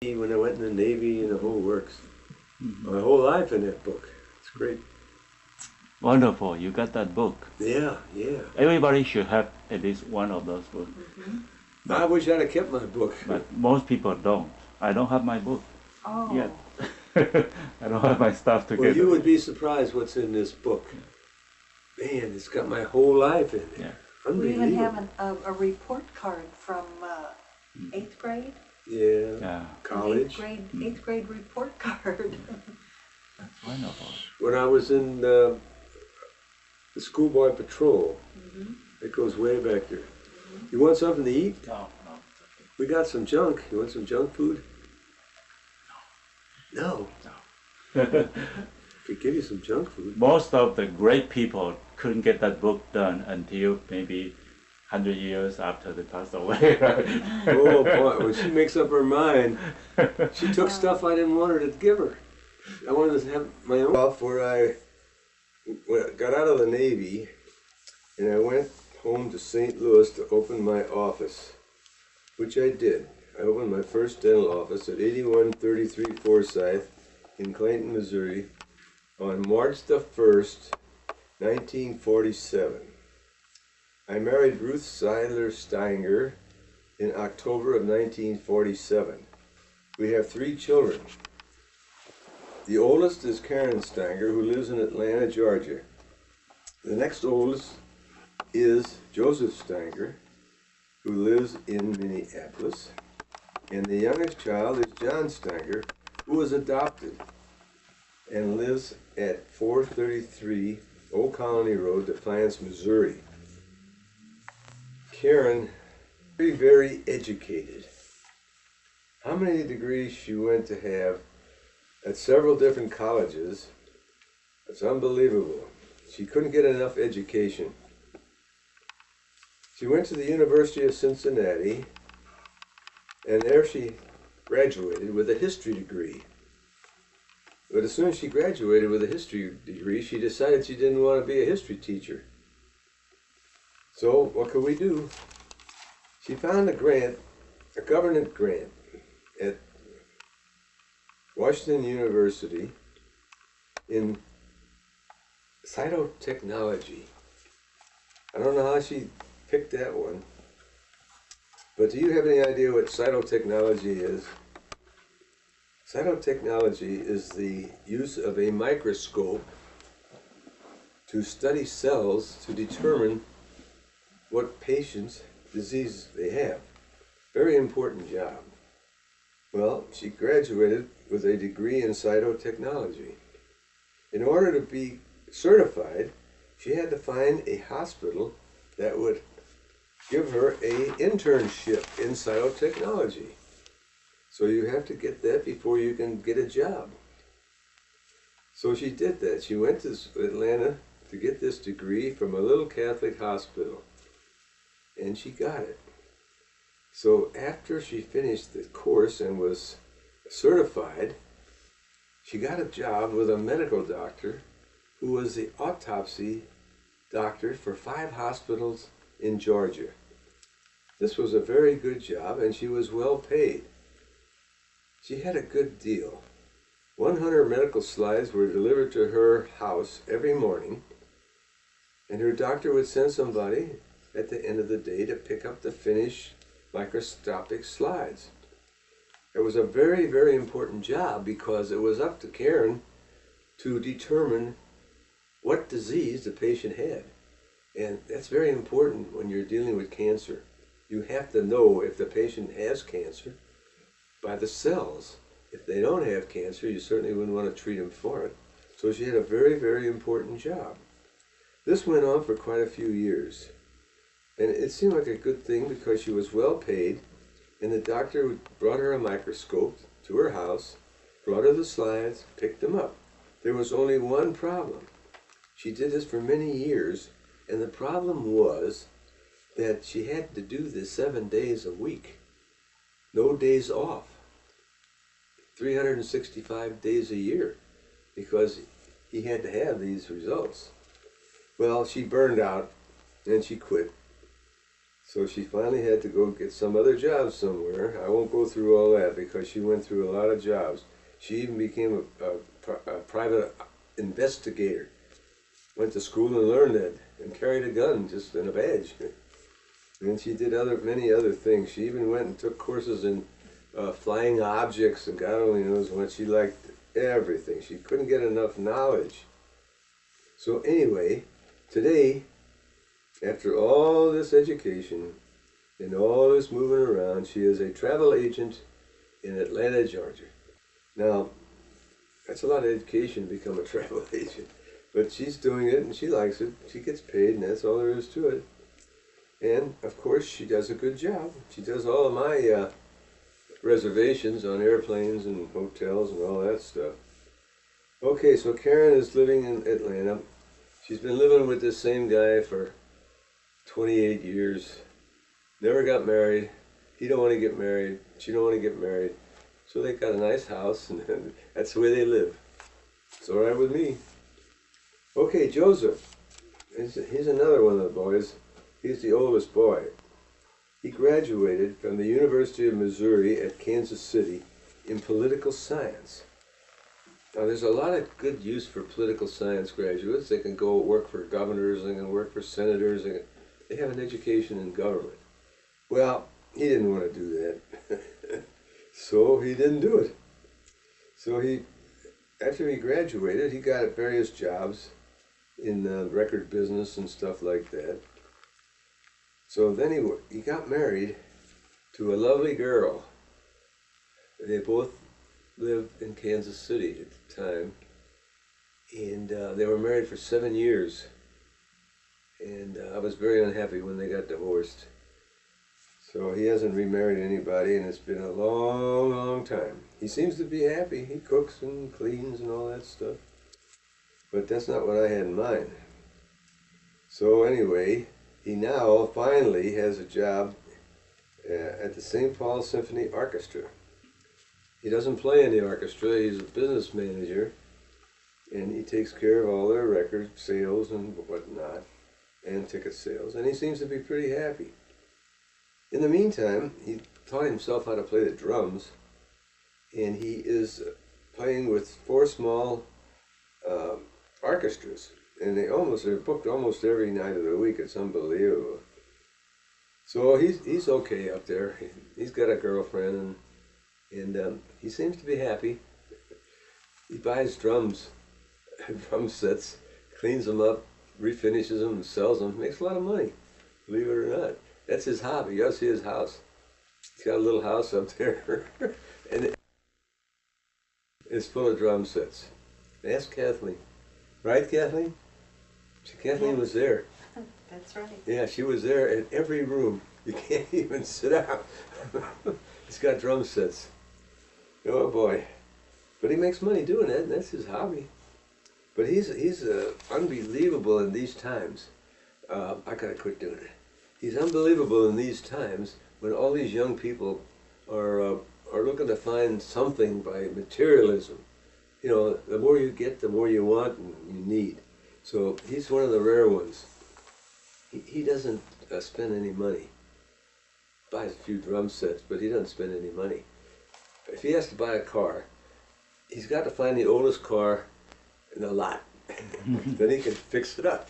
when I went in the Navy and the whole works. Mhm. My whole life in that book. It's great. Wonderful, you got that book. Yeah, yeah. Everybody should have at least one of those books. I wish I'd have kept my book. But most people don't. I don't have my book yet. Oh, I don't have my stuff together. Well, you would be surprised what's in this book. Man, it's got my whole life in it. Yeah. we even Unbelievable. have a report card from 8th grade. Yeah. Yeah, College. Eighth grade report card. that's wonderful. When I was in the schoolboy patrol, it goes way back there. You want something to eat? No. We got some junk. You want some junk food? No. Could give you some junk food. Most of the great people couldn't get that book done until maybe 100 years after they passed away. Oh boy, when she makes up her mind, she took stuff I didn't want her to give her. I wanted to have my own stuff where I got out of the Navy and I went home to St. Louis to open my office, which I did. I opened my first dental office at 8133 Forsyth in Clayton, Missouri on March the 1st, 1947. I married Ruth Seidler Steinger in October of 1947. We have 3 children. The oldest is Karen Steinger, who lives in Atlanta, Georgia. The next oldest is Joseph Steinger, who lives in Minneapolis. And the youngest child is John Steinger, who was adopted and lives at 433 Old Colony Road, Defiance, Missouri. Karen, very, very educated. How many degrees she went to have at several different colleges, it's unbelievable. She couldn't get enough education. She went to the University of Cincinnati, and there she graduated with a history degree. But as soon as she graduated with a history degree, she decided she didn't want to be a history teacher. So what could we do? She found a grant, a government grant at Washington University in cytotechnology. I don't know how she picked that one, but do you have any idea what cytotechnology is? Cytotechnology is the use of a microscope to study cells to determine what patient's disease they have. Very important job. Well, she graduated with a degree in cytotechnology. In order to be certified, she had to find a hospital that would give her an internship in cytotechnology. So you have to get that before you can get a job. So she did that. She went to Atlanta to get this degree from a little Catholic hospital. And she got it. So after she finished the course and was certified, she got a job with a medical doctor who was the autopsy doctor for 5 hospitals in Georgia. This was a very good job, and she was well paid. She had a good deal. 100 medical slides were delivered to her house every morning, and her doctor would send somebody at the end of the day to pick up the finished microscopic slides. It was a very, very important job because it was up to Karen to determine what disease the patient had. And that's very important when you're dealing with cancer. You have to know if the patient has cancer by the cells. If they don't have cancer, you certainly wouldn't want to treat them for it. So she had a very, very important job. This went on for quite a few years. And it seemed like a good thing because she was well paid, and the doctor brought her a microscope to her house, brought her the slides, picked them up. There was only one problem. She did this for many years, and the problem was that she had to do this 7 days a week. No days off. 365 days a year, because he had to have these results. Well, she burned out, and she quit. So she finally had to go get some other job somewhere. I won't go through all that because she went through a lot of jobs. She even became a private investigator. Went to school and learned it and carried a gun just in a badge. And she did many other things. She even went and took courses in flying objects, and God only knows what. She liked everything. She couldn't get enough knowledge. So anyway, today, after all this education and all this moving around, she is a travel agent in Atlanta, Georgia. Now, that's a lot of education to become a travel agent, but she's doing it and she likes it. She gets paid, and that's all there is to it. And of course, she does a good job. She does all of my reservations on airplanes and hotels and all that stuff. Okay, so Karen is living in Atlanta. She's been living with this same guy for 28 years. Never got married. He don't want to get married. She don't want to get married. So they got a nice house, and that's the way they live. It's all right with me. Okay, Joseph. He's another one of the boys. He's the oldest boy. He graduated from the University of Missouri at Kansas City in political science. Now, there's a lot of good use for political science graduates. They can go work for governors, they can work for senators, they have an education in government. Well, he didn't want to do that, so he didn't do it. So after he graduated, he got various jobs in the record business and stuff like that. So then he got married to a lovely girl. They both lived in Kansas City at the time, and they were married for 7 years. And I was very unhappy when they got divorced. So he hasn't remarried anybody, and it's been a long, long time. He seems to be happy. He cooks and cleans and all that stuff. But that's not what I had in mind. So anyway, he now finally has a job at the St. Paul Symphony Orchestra. He doesn't play in the orchestra, he's a business manager, and he takes care of all their record sales and whatnot, and ticket sales, and he seems to be pretty happy. In the meantime, he taught himself how to play the drums, and he is playing with 4 small orchestras, and they're booked almost every night of the week. It's unbelievable. So he's okay up there. He's got a girlfriend, and he seems to be happy. He buys drum sets, cleans them up, refinishes them, and sells them. Makes a lot of money, believe it or not. That's his hobby. You ought to see his house. He's got a little house up there, and it's full of drum sets. Ask Kathleen. Right, Kathleen? Kathleen was there. That's right. Yeah, she was there in every room. You can't even sit down. He's got drum sets. Oh boy. But he makes money doing that, and that's his hobby. But he's unbelievable in these times. I gotta quit doing it. He's unbelievable in these times when all these young people are looking to find something by materialism. You know, the more you get, the more you want and you need. So he's one of the rare ones. He doesn't spend any money. Buys a few drum sets, but he doesn't spend any money. If he has to buy a car, he's got to find the oldest car in the lot. Then he can fix it up.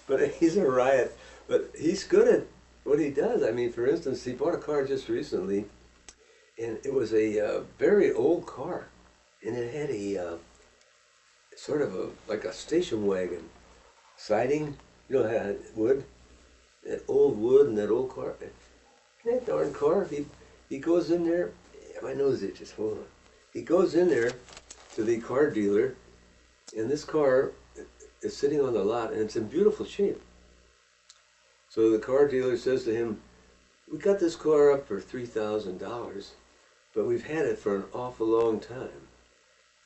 But he's a riot. But he's good at what he does. I mean, for instance, he bought a car just recently, and it was a very old car. And it had a sort of like a station wagon siding. You know, it had wood, that old wood and that old car. That darn car, he goes in there, my nose itches, hold on. He goes in there to the car dealer, and this car is sitting on the lot, and it's in beautiful shape. So the car dealer says to him, "We got this car up for $3,000, but we've had it for an awful long time.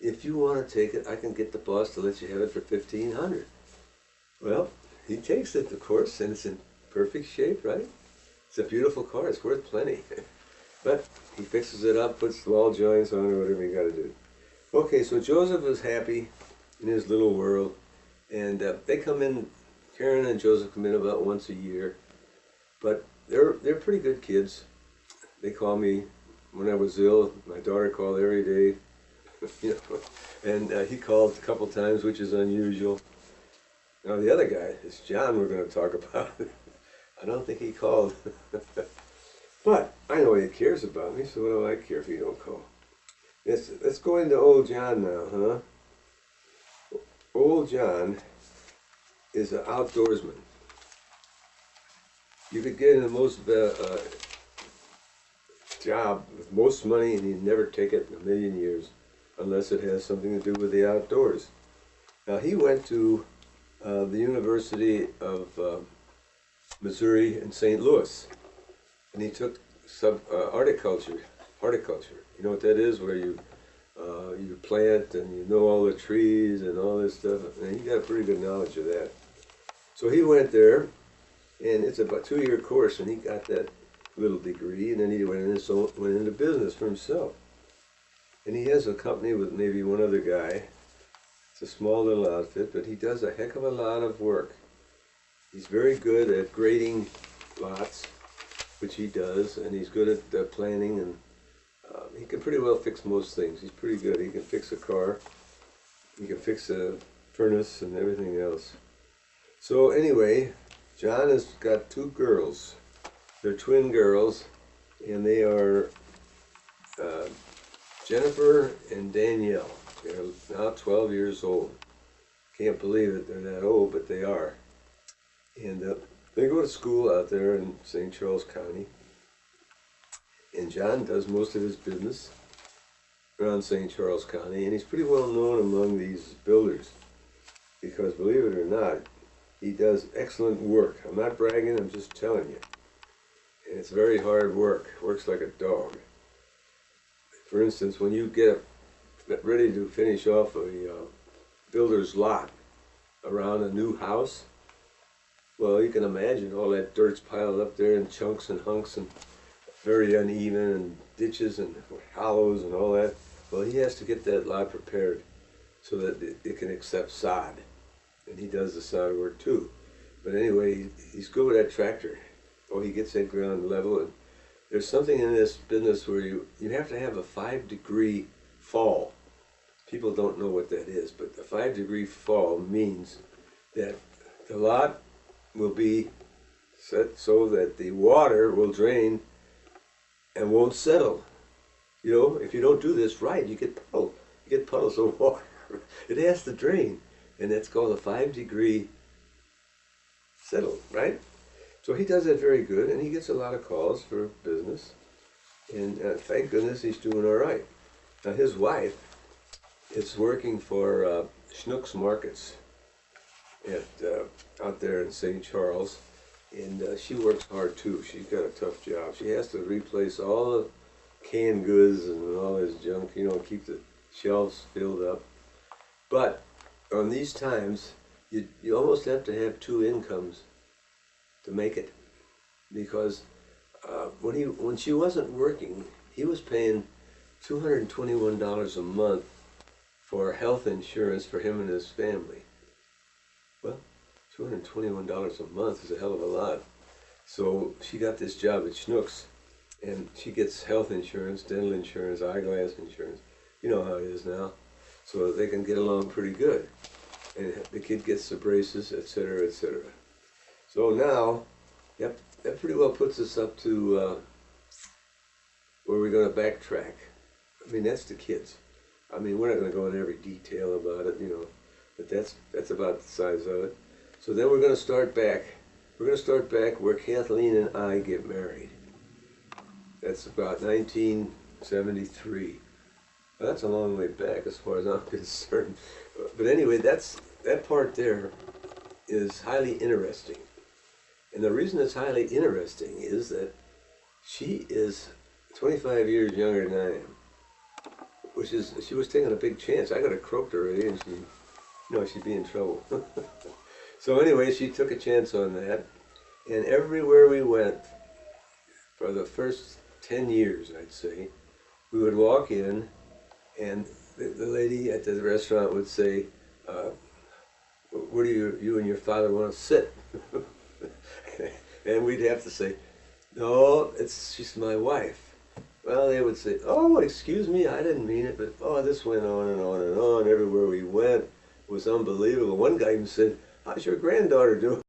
If you want to take it, I can get the boss to let you have it for $1,500. Well, he takes it, of course, and it's in perfect shape, right? It's a beautiful car. It's worth plenty. But he fixes it up, puts wall joints on it, whatever you got to do. Okay, so Joseph is happy in his little world, and they come in. Karen and Joseph come in about once a year, But they're pretty good kids. They call me when I was ill. My daughter called every day, you know, and he called a couple times, which is unusual. Now the other guy is John. We're going to talk about. I don't think he called, but I know he cares about me. So what do I care if he don't call? Let's go into old John now, huh? Old John is an outdoorsman. You could get in the most job with most money and he'd never take it in a million years unless it has something to do with the outdoors. Now he went to the University of Missouri in St. Louis, and he took horticulture. You know what that is? Where you plant and you know all the trees and all this stuff, and he got a pretty good knowledge of that. So he went there, and it's about a 2-year course, and he got that little degree, and then he went into business for himself. And he has a company with maybe one other guy. It's a small little outfit, but he does a heck of a lot of work. He's very good at grading lots, which he does, and he's good at planning, and he can pretty well fix most things. He's pretty good. He can fix a car, he can fix a furnace and everything else. So anyway, John has got 2 girls. They're twin girls, and they are Jennifer and Danielle. They're now 12 years old. Can't believe it, they're that old, but they are. And they go to school out there in St. Charles County. And John does most of his business around St. Charles County, and he's pretty well known among these builders. Because believe it or not, he does excellent work. I'm not bragging, I'm just telling you. And it's very hard work. Works like a dog. For instance, when you get ready to finish off a builder's lot around a new house, well, you can imagine all that dirt's piled up there in chunks and hunks and very uneven, and ditches and hollows and all that. Well, he has to get that lot prepared so that it can accept sod. And he does the sod work too. But anyway, he's good with that tractor. Oh, he gets that ground level. And there's something in this business where you have to have a 5-degree fall. People don't know what that is, but the 5-degree fall means that the lot will be set so that the water will drain and won't settle. You know, if you don't do this right, you get puddles. You get puddles of water. It has to drain, and that's called a 5-degree settle, right? So he does that very good, and he gets a lot of calls for business, and thank goodness he's doing all right. Now his wife is working for Schnucks Markets out there in St. Charles. And she works hard too. She's got a tough job. She has to replace all the canned goods and all this junk, you know, keep the shelves filled up. But on these times, you almost have to have 2 incomes to make it. Because when she wasn't working, he was paying $221 a month for health insurance for him and his family. Well, $221 a month is a hell of a lot. So she got this job at Schnucks, and she gets health insurance, dental insurance, eyeglass insurance. You know how it is now. So they can get along pretty good. And the kid gets the braces, etc., etc. So now, yep, that pretty well puts us up to where we're going to backtrack. I mean, that's the kids. I mean, we're not going to go into every detail about it, you know, but that's about the size of it. So then we're going to start back. We're going to start back where Kathleen and I get married. That's about 1973. Well, that's a long way back as far as I'm concerned. But anyway, that part there is highly interesting. And the reason it's highly interesting is that she is 25 years younger than I am. Which is, she was taking a big chance. I got her croaked already, and she'd be in trouble. So anyway, she took a chance on that, and everywhere we went, for the first 10 years, I'd say, we would walk in, and the lady at the restaurant would say, where do you and your father want to sit? And we'd have to say, no, she's my wife. Well, they would say, oh, excuse me, I didn't mean it, but oh, this went on and on and on. Everywhere we went was unbelievable. One guy even said, how's your granddaughter doing?